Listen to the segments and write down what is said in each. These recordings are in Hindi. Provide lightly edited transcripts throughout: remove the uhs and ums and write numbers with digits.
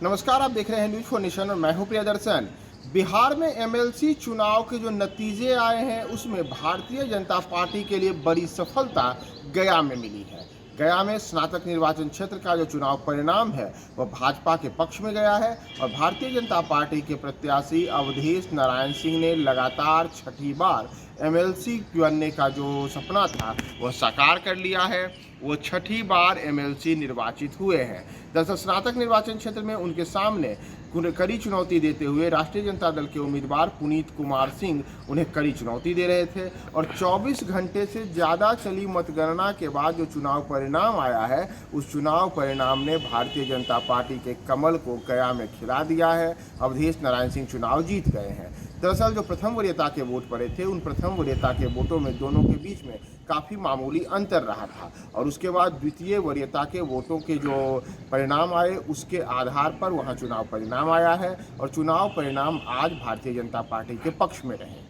नमस्कार, आप देख रहे हैं न्यूज फॉर नेशन और मैं हूं प्रियदर्शन। बिहार में एमएलसी चुनाव के जो नतीजे आए हैं उसमें भारतीय जनता पार्टी के लिए बड़ी सफलता गया में मिली है। गया में स्नातक निर्वाचन क्षेत्र का जो चुनाव परिणाम है वह भाजपा के पक्ष में गया है और भारतीय जनता पार्टी के प्रत्याशी अवधेश नारायण सिंह ने लगातार छठी बार एमएलसी बनने का जो सपना था वह साकार कर लिया है। वो छठी बार एमएलसी निर्वाचित हुए हैं। दरअसल स्नातक निर्वाचन क्षेत्र में उनके सामने कड़ी चुनौती देते हुए राष्ट्रीय जनता दल के उम्मीदवार पुनीत कुमार सिंह उन्हें कड़ी चुनौती दे रहे थे और 24 घंटे से ज़्यादा चली मतगणना के बाद जो चुनाव परिणाम आया है उस चुनाव परिणाम ने भारतीय जनता पार्टी के कमल को गया में खिला दिया है। अवधेश नारायण सिंह चुनाव जीत गए हैं। दरअसल जो प्रथम वरीयता के वोट पड़े थे उन प्रथम वरीयता के वोटों में दोनों के बीच में काफ़ी मामूली अंतर रहा था और उसके बाद द्वितीय वरीयता के वोटों के जो परिणाम आए उसके आधार पर वहां चुनाव परिणाम आया है और चुनाव परिणाम आज भारतीय जनता पार्टी के पक्ष में रहे।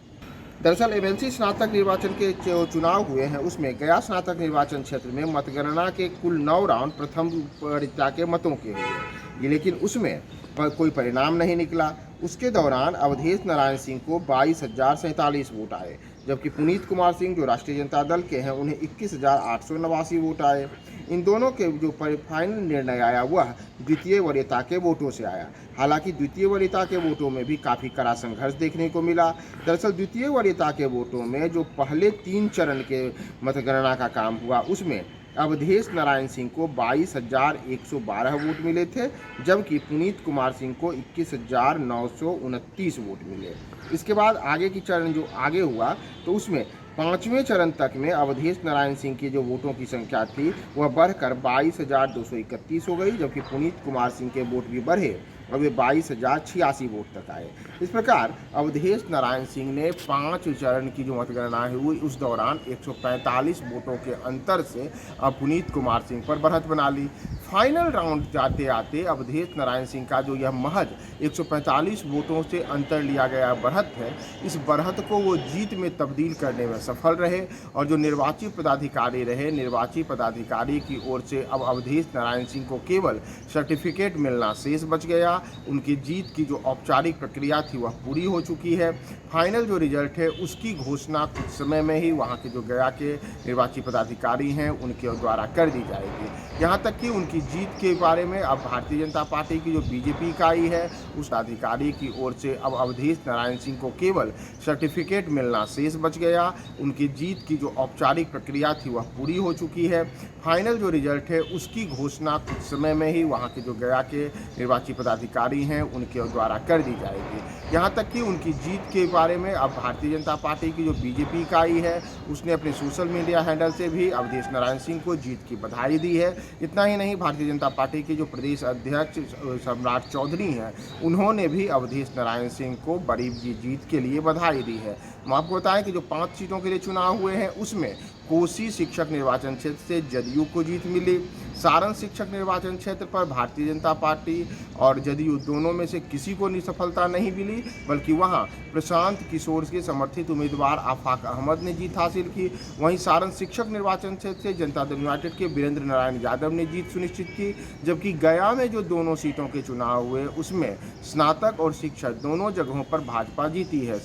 दरअसल एमएलसी स्नातक निर्वाचन के जो चुनाव हुए हैं उसमें गया स्नातक निर्वाचन क्षेत्र में मतगणना के कुल 9 राउंड प्रथम वरीयता के मतों के हुए, लेकिन उसमें कोई परिणाम नहीं निकला। उसके दौरान अवधेश नारायण सिंह को 22,047 वोट आए, जबकि पुनीत कुमार सिंह जो राष्ट्रीय जनता दल के हैं उन्हें 21,889 वोट आए। इन दोनों के जो फाइनल निर्णय आया वह द्वितीय वरीयता के वोटों से आया। हालांकि द्वितीय वरीयता के वोटों में भी काफ़ी कड़ा संघर्ष देखने को मिला। दरअसल द्वितीय वरीयता के वोटों में जो पहले 3 चरण के मतगणना का काम हुआ उसमें अवधेश नारायण सिंह को 22,112 वोट मिले थे, जबकि पुनीत कुमार सिंह को 21,929 वोट मिले। इसके बाद आगे की चरण जो आगे हुआ तो उसमें 5वें चरण तक में अवधेश नारायण सिंह की जो वोटों की संख्या थी वह बढ़कर 22,231 हो गई, जबकि पुनीत कुमार सिंह के वोट भी बढ़े और वे 22,086 वोट तक आए। इस प्रकार अवधेश नारायण सिंह ने 5 चरण की जो मतगणना हुई उस दौरान 145 वोटों के अंतर से पुनीत कुमार सिंह पर बढ़त बना ली। फाइनल राउंड जाते आते अवधेश नारायण सिंह का जो यह महज 145 वोटों से अंतर लिया गया बढ़त है, इस बढ़त को वो जीत में तब्दील करने में सफल रहे और जो निर्वाची पदाधिकारी रहे, निर्वाची पदाधिकारी की ओर से अब अवधेश नारायण सिंह को केवल सर्टिफिकेट मिलना शेष बच गया। उनकी जीत की जो औपचारिक प्रक्रिया थी वह पूरी हो चुकी है। फाइनल जो रिजल्ट है उसकी घोषणा कुछ समय में ही वहाँ के जो गया के निर्वाची पदाधिकारी हैं उनके द्वारा कर दी जाएगी। यहाँ तक कि उनकी जीत के बारे में अब भारतीय जनता पार्टी की जो बीजेपी इकाई है उस अधिकारी की ओर से अब अवधेश नारायण सिंह को केवल सर्टिफिकेट मिलना शेष बच गया। उनकी जीत की जो औपचारिक प्रक्रिया थी वह पूरी हो चुकी है। फाइनल जो रिजल्ट है उसकी घोषणा कुछ समय में ही वहाँ के जो गया के निर्वाची पदाधिकारी हैं उनके द्वारा कर दी जाएगी। यहाँ तक कि उनकी जीत के बारे में अब भारतीय जनता पार्टी की जो बीजेपी इकाई है उसने अपने सोशल मीडिया हैंडल से भी अवधेश नारायण सिंह को जीत की बधाई दी है। इतना ही नहीं, भारतीय जनता पार्टी के जो प्रदेश अध्यक्ष सम्राट चौधरी हैं उन्होंने भी अवधेश नारायण सिंह को बड़ी जीत के लिए बधाई दी है। हम आपको बताएं कि जो 5 सीटों के लिए चुनाव हुए हैं उसमें कोसी शिक्षक निर्वाचन क्षेत्र से जदयू को जीत मिली। सारण शिक्षक निर्वाचन क्षेत्र पर भारतीय जनता पार्टी और जदयू दोनों में से किसी को सफलता नहीं मिली, बल्कि वहां प्रशांत किशोर के समर्थित उम्मीदवार आफाक अहमद ने जीत हासिल की। वहीं सारण शिक्षक निर्वाचन क्षेत्र से जनता दल यूनाइटेड के वीरेंद्र नारायण यादव ने जीत सुनिश्चित की, जबकि गया में जो दोनों सीटों के चुनाव हुए उसमें स्नातक और शिक्षक दोनों जगहों पर भाजपा जीती है।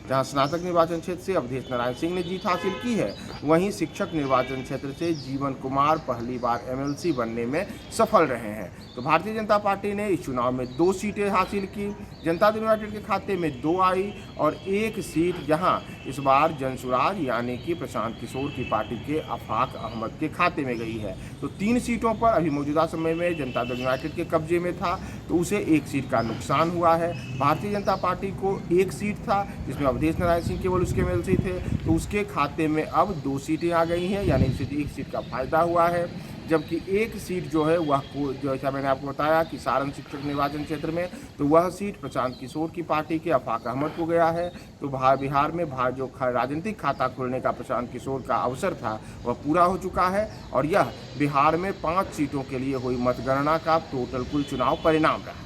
जहाँ स्नातक निर्वाचन क्षेत्र से अवधेश नारायण सिंह ने जीत हासिल की है, वहीं शिक्षक निर्वाचन क्षेत्र से जीवन कुमार पहली बार एमएलसी बनने में सफल रहे हैं। तो भारतीय जनता पार्टी ने इस चुनाव में 2 सीटें हासिल की। जनता दल यूनाइटेड के खाते में 2 आई और 1 सीट यहाँ इस बार जनसुराज यानी कि प्रशांत किशोर की पार्टी के आफाक अहमद के खाते में गई है। तो 3 सीटों पर अभी मौजूदा समय में जनता दल यूनाइटेड के कब्जे में था तो उसे 1 सीट का नुकसान हुआ है। भारतीय जनता पार्टी को 1 सीट था जिसमें अवधेश नारायण सिंह केवल उसके एमएलसी थे, तो उसके खाते में अब 2 सीटें आ गई हैं, यानी 1 सीट का फायदा हुआ है। जबकि 1 सीट जो है वह जैसा मैंने आपको बताया कि सारण शिक्षक निर्वाचन क्षेत्र में तो वह सीट प्रशांत किशोर की पार्टी के आफाक अहमद को गया है। तो बिहार में जो राजनीतिक खाता खोलने का प्रशांत किशोर का अवसर था वह पूरा हो चुका है और यह बिहार में 5 सीटों के लिए हुई मतगणना का टोटल कुल चुनाव परिणाम रहा।